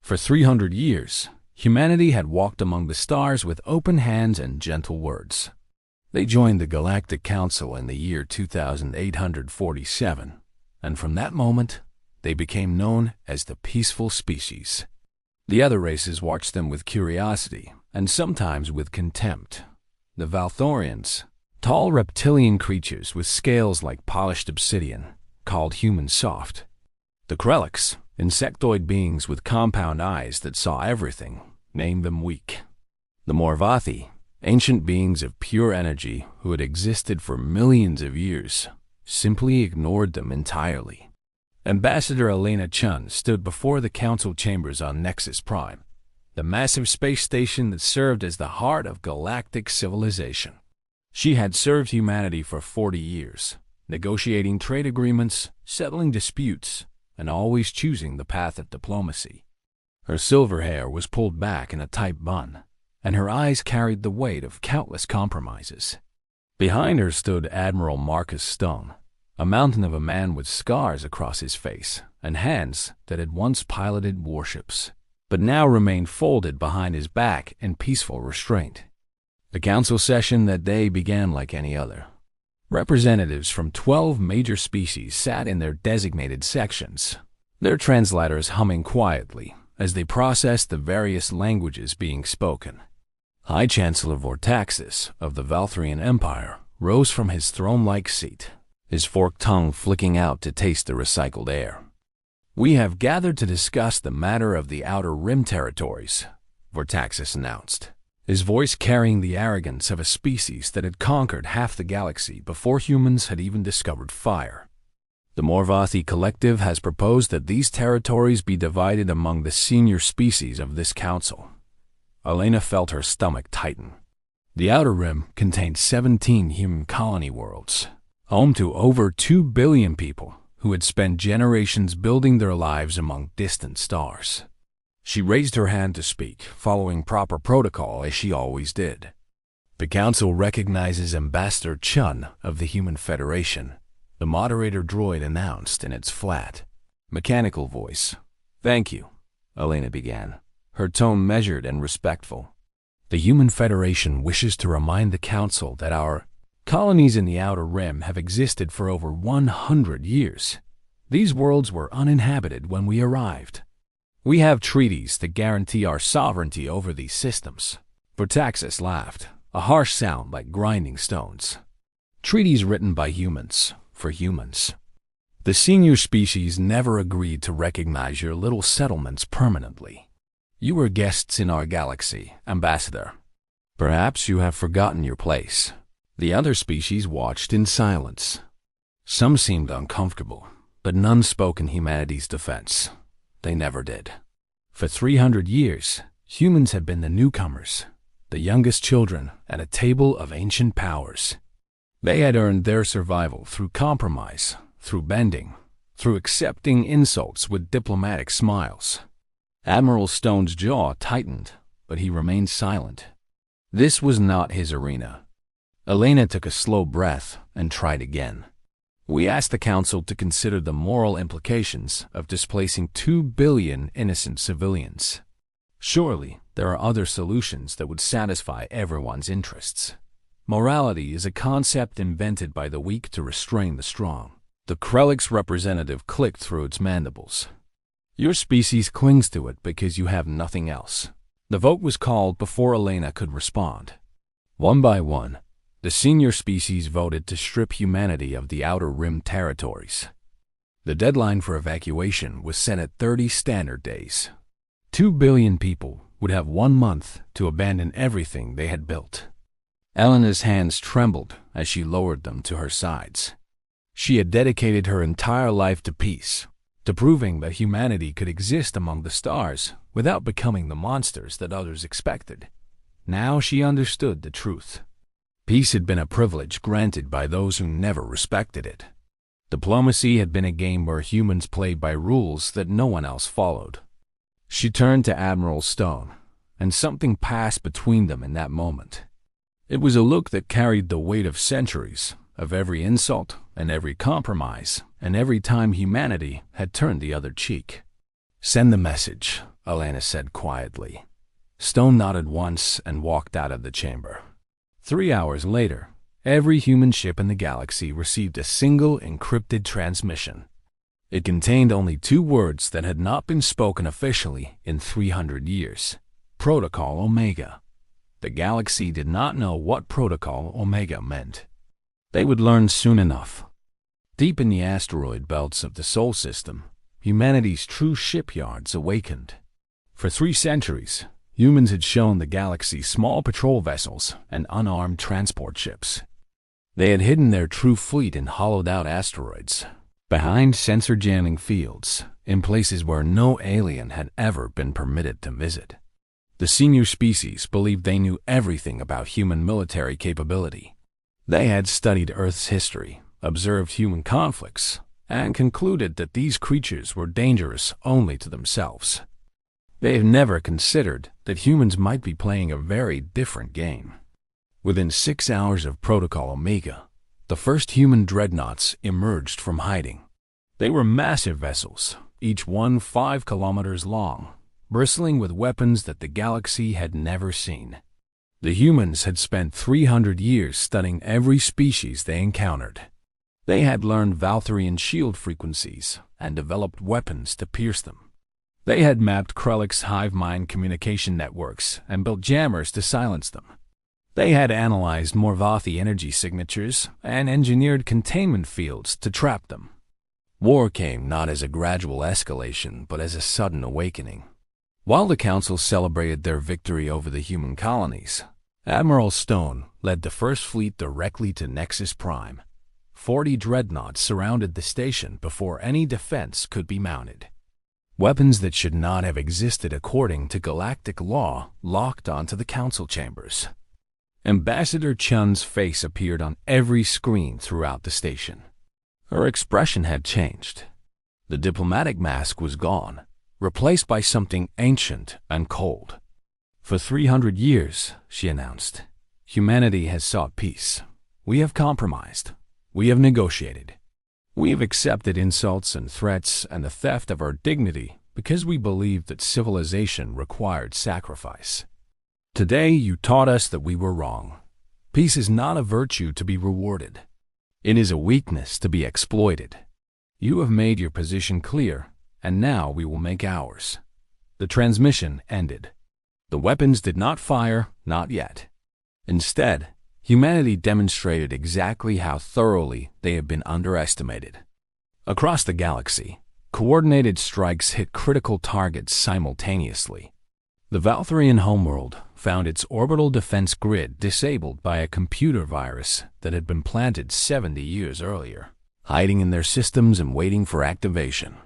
For 300 years, humanity had walked among the stars with open hands and gentle words. They joined the Galactic Council in the year 2847, and from that moment, they became known as the peaceful species. The other races watched them with curiosity and sometimes with contempt. The Valthorians, tall reptilian creatures with scales like polished obsidian, called humans soft. The Krelliks, insectoid beings with compound eyes that saw everything, named them weak. The Morvathi, ancient beings of pure energy who had existed for millions of years, simply ignored them entirely. Ambassador Elena Chun stood before the council chambers on Nexus Prime, the massive space station that served as the heart of galactic civilization. She had served humanity for 40 years, negotiating trade agreements, settling disputes, and always choosing the path of diplomacy. Her silver hair was pulled back in a tight bun, and her eyes carried the weight of countless compromises. Behind her stood Admiral Marcus Stone, a mountain of a man with scars across his face and hands that had once piloted warships, but now remained folded behind his back in peaceful restraint. The council session that day began like any other. Representatives from 12 major species sat in their designated sections, their translators humming quietly as they processed the various languages being spoken. High Chancellor Vortaxis of the Valthrian Empire rose from his throne-like seat, his forked tongue flicking out to taste the recycled air. "We have gathered to discuss the matter of the Outer Rim territories," Vortaxis announced, his voice carrying the arrogance of a species that had conquered half the galaxy before humans had even discovered fire. "The Morvathi Collective has proposed that these territories be divided among the senior species of this council." Elena felt her stomach tighten. The Outer Rim contained 17 human colony worlds, home to over 2 billion people who had spent generations building their lives among distant stars. She raised her hand to speak, following proper protocol as she always did. "The Council recognizes Ambassador Chun of the Human Federation," the moderator droid announced in its flat, mechanical voice. "Thank you," Elena began, her tone measured and respectful. "The Human Federation wishes to remind the Council that our colonies in the Outer Rim have existed for over 100 years. These worlds were uninhabited when we arrived. We have treaties that guarantee our sovereignty over these systems." Vortaxis laughed, a harsh sound like grinding stones. "Treaties written by humans, for humans. The senior species never agreed to recognize your little settlements permanently. You were guests in our galaxy, Ambassador. Perhaps you have forgotten your place." The other species watched in silence. Some seemed uncomfortable, but none spoke in humanity's defense. They never did. For 300 years, humans had been the newcomers, the youngest children at a table of ancient powers. They had earned their survival through compromise, through bending, through accepting insults with diplomatic smiles. Admiral Stone's jaw tightened, but he remained silent. This was not his arena. Elena took a slow breath and tried again. "We asked the Council to consider the moral implications of displacing 2 billion innocent civilians. Surely there are other solutions that would satisfy everyone's interests. Morality is a concept invented by the weak to restrain the strong." The Krelliks representative clicked through its mandibles. "Your species clings to it because you have nothing else." The vote was called before Elena could respond. One by one, the senior species voted to strip humanity of the Outer Rim territories. The deadline for evacuation was set at 30 standard days. 2 billion people would have 1 month to abandon everything they had built. Elena's hands trembled as she lowered them to her sides. She had dedicated her entire life to peace, to proving that humanity could exist among the stars without becoming the monsters that others expected. Now she understood the truth. Peace had been a privilege granted by those who never respected it. Diplomacy had been a game where humans played by rules that no one else followed. She turned to Admiral Stone, and something passed between them in that moment. It was a look that carried the weight of centuries, of every insult and every compromise, and every time humanity had turned the other cheek. "Send the message," Alana said quietly. Stone nodded once and walked out of the chamber. 3 hours later, every human ship in the galaxy received a single encrypted transmission. It contained only 2 words that had not been spoken officially in 300 years. Protocol Omega. The galaxy did not know what Protocol Omega meant. They would learn soon enough. Deep in the asteroid belts of the Sol system, humanity's true shipyards awakened. For 3 centuries, humans had shown the galaxy small patrol vessels and unarmed transport ships. They had hidden their true fleet in hollowed-out asteroids, behind sensor-jamming fields, in places where no alien had ever been permitted to visit. The senior species believed they knew everything about human military capability. They had studied Earth's history, observed human conflicts, and concluded that these creatures were dangerous only to themselves. They have never considered that humans might be playing a very different game. Within 6 hours of Protocol Omega, the first human dreadnoughts emerged from hiding. They were massive vessels, each one 5 kilometers long, bristling with weapons that the galaxy had never seen. The humans had spent 300 years studying every species they encountered. They had learned Valtherian shield frequencies and developed weapons to pierce them. They had mapped Krellick's hive mind communication networks and built jammers to silence them. They had analyzed Morvathi energy signatures and engineered containment fields to trap them. War came not as a gradual escalation, but as a sudden awakening. While the Council celebrated their victory over the human colonies, Admiral Stone led the First Fleet directly to Nexus Prime. 40 dreadnoughts surrounded the station before any defense could be mounted. Weapons that should not have existed according to galactic law locked onto the council chambers. Ambassador Chun's face appeared on every screen throughout the station. Her expression had changed. The diplomatic mask was gone, replaced by something ancient and cold. For 300 years, she announced, humanity has sought peace. We have compromised. We have negotiated. We have accepted insults and threats and the theft of our dignity because we believed that civilization required sacrifice. Today you taught us that we were wrong. Peace is not a virtue to be rewarded. It is a weakness to be exploited. You have made your position clear, and now we will make ours. The transmission ended. The weapons did not fire, not yet. Instead, humanity demonstrated exactly how thoroughly they have been underestimated. Across the galaxy, coordinated strikes hit critical targets simultaneously. The Valtherian homeworld found its orbital defense grid disabled by a computer virus that had been planted 70 years earlier, hiding in their systems and waiting for activation.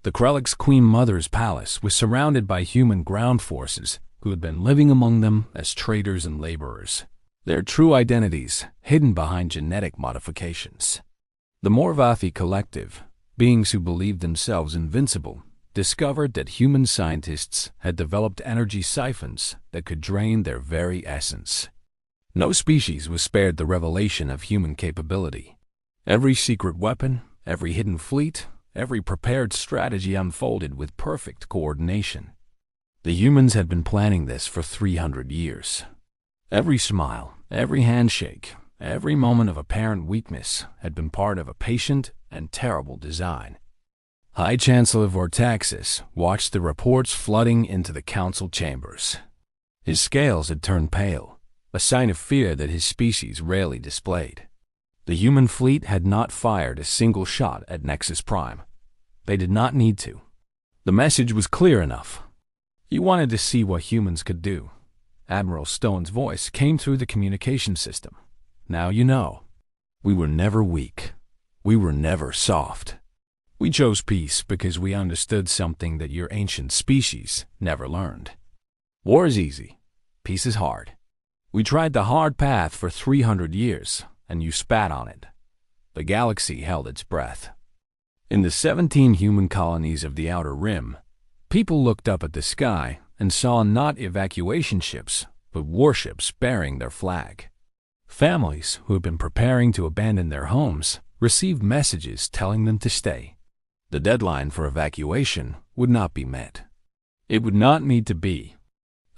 The Krellick's Queen Mother's palace was surrounded by human ground forces who had been living among them as traders and laborers, their true identities hidden behind genetic modifications. The Morvathi Collective, beings who believed themselves invincible, discovered that human scientists had developed energy siphons that could drain their very essence. No species was spared the revelation of human capability. Every secret weapon, every hidden fleet, every prepared strategy unfolded with perfect coordination. The humans had been planning this for 300 years. Every smile, every handshake, every moment of apparent weakness had been part of a patient and terrible design. High Chancellor Vortaxis watched the reports flooding into the council chambers. His scales had turned pale, a sign of fear that his species rarely displayed. The human fleet had not fired a single shot at Nexus Prime. They did not need to. The message was clear enough. You wanted to see what humans could do. Admiral Stone's voice came through the communication system. Now you know. We were never weak. We were never soft. We chose peace because we understood something that your ancient species never learned. War is easy. Peace is hard. We tried the hard path for 300 years, and you spat on it. The galaxy held its breath. In the 17 human colonies of the Outer Rim, people looked up at the sky and saw not evacuation ships, but warships bearing their flag. Families who had been preparing to abandon their homes received messages telling them to stay. The deadline for evacuation would not be met. It would not need to be.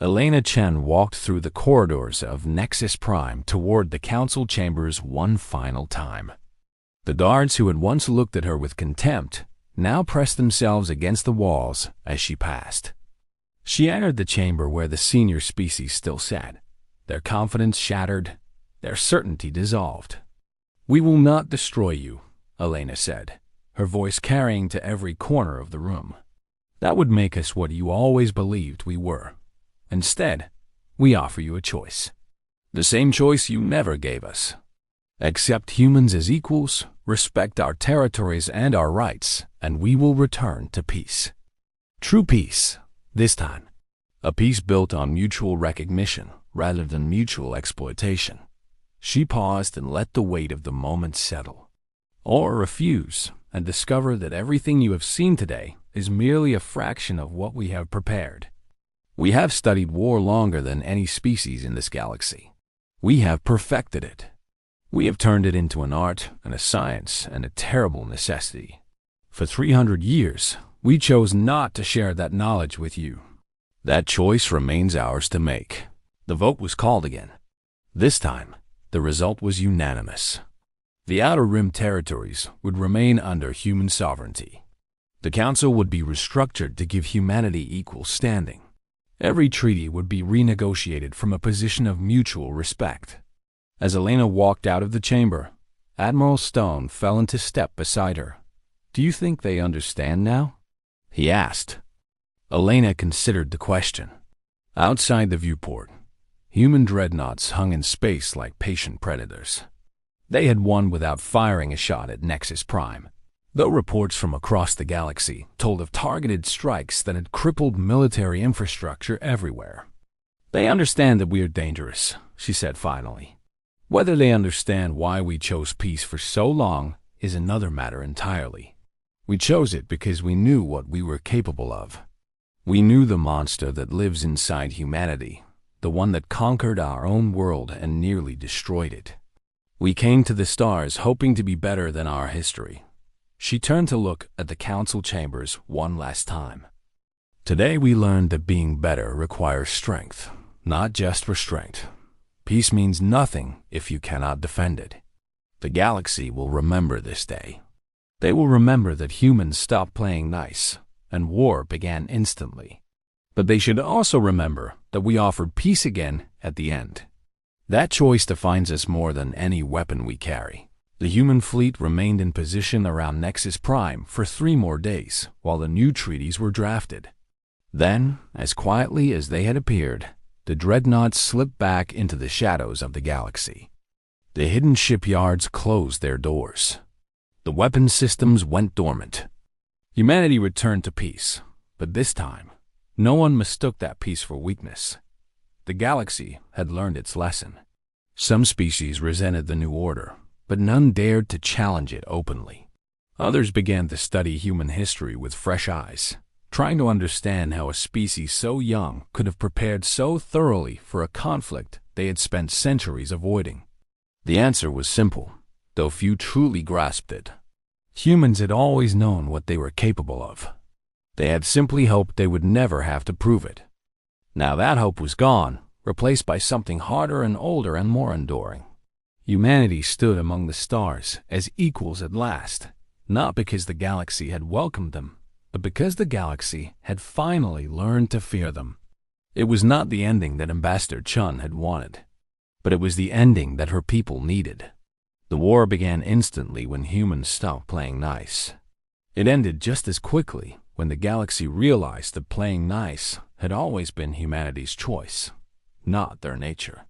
Elena Chen walked through the corridors of Nexus Prime toward the council chambers one final time. The guards who had once looked at her with contempt now pressed themselves against the walls as she passed. She entered the chamber where the senior species still sat, their confidence shattered, their certainty dissolved. "We will not destroy you," Elena said, her voice carrying to every corner of the room. "That would make us what you always believed we were. Instead, we offer you a choice. The same choice you never gave us. Accept humans as equals, respect our territories and our rights, and we will return to peace. True peace, this time. A peace built on mutual recognition rather than mutual exploitation." She paused and let the weight of the moment settle. Or refuse and discover that everything you have seen today is merely a fraction of what we have prepared. We have studied war longer than any species in this galaxy. We have perfected it. We have turned it into an art and a science and a terrible necessity. For 300 years, we chose not to share that knowledge with you. That choice remains ours to make. The vote was called again. This time, the result was unanimous. The Outer Rim territories would remain under human sovereignty. The Council would be restructured to give humanity equal standing. Every treaty would be renegotiated from a position of mutual respect. As Elena walked out of the chamber, Admiral Stone fell into step beside her. "Do you think they understand now?" he asked. Elena considered the question. Outside the viewport, human dreadnoughts hung in space like patient predators. They had won without firing a shot at Nexus Prime, though reports from across the galaxy told of targeted strikes that had crippled military infrastructure everywhere. "They understand that we are dangerous," she said finally. "Whether they understand why we chose peace for so long is another matter entirely. We chose it because we knew what we were capable of. We knew the monster that lives inside humanity, the one that conquered our own world and nearly destroyed it. We came to the stars hoping to be better than our history." She turned to look at the council chambers one last time. "Today we learned that being better requires strength, not just restraint. Peace means nothing if you cannot defend it. The galaxy will remember this day. They will remember that humans stopped playing nice, and war began instantly. But they should also remember that we offered peace again at the end. That choice defines us more than any weapon we carry." The human fleet remained in position around Nexus Prime for 3 more days while the new treaties were drafted. Then, as quietly as they had appeared, the dreadnoughts slipped back into the shadows of the galaxy. The hidden shipyards closed their doors. The weapon systems went dormant. Humanity returned to peace, but this time, no one mistook that peace for weakness. The galaxy had learned its lesson. Some species resented the new order, but none dared to challenge it openly. Others began to study human history with fresh eyes, trying to understand how a species so young could have prepared so thoroughly for a conflict they had spent centuries avoiding. The answer was simple, though few truly grasped it. Humans had always known what they were capable of. They had simply hoped they would never have to prove it. Now that hope was gone, replaced by something harder and older and more enduring. Humanity stood among the stars as equals at last, not because the galaxy had welcomed them, but because the galaxy had finally learned to fear them. It was not the ending that Ambassador Chun had wanted, but it was the ending that her people needed. The war began instantly when humans stopped playing nice. It ended just as quickly when the galaxy realized that playing nice had always been humanity's choice, not their nature.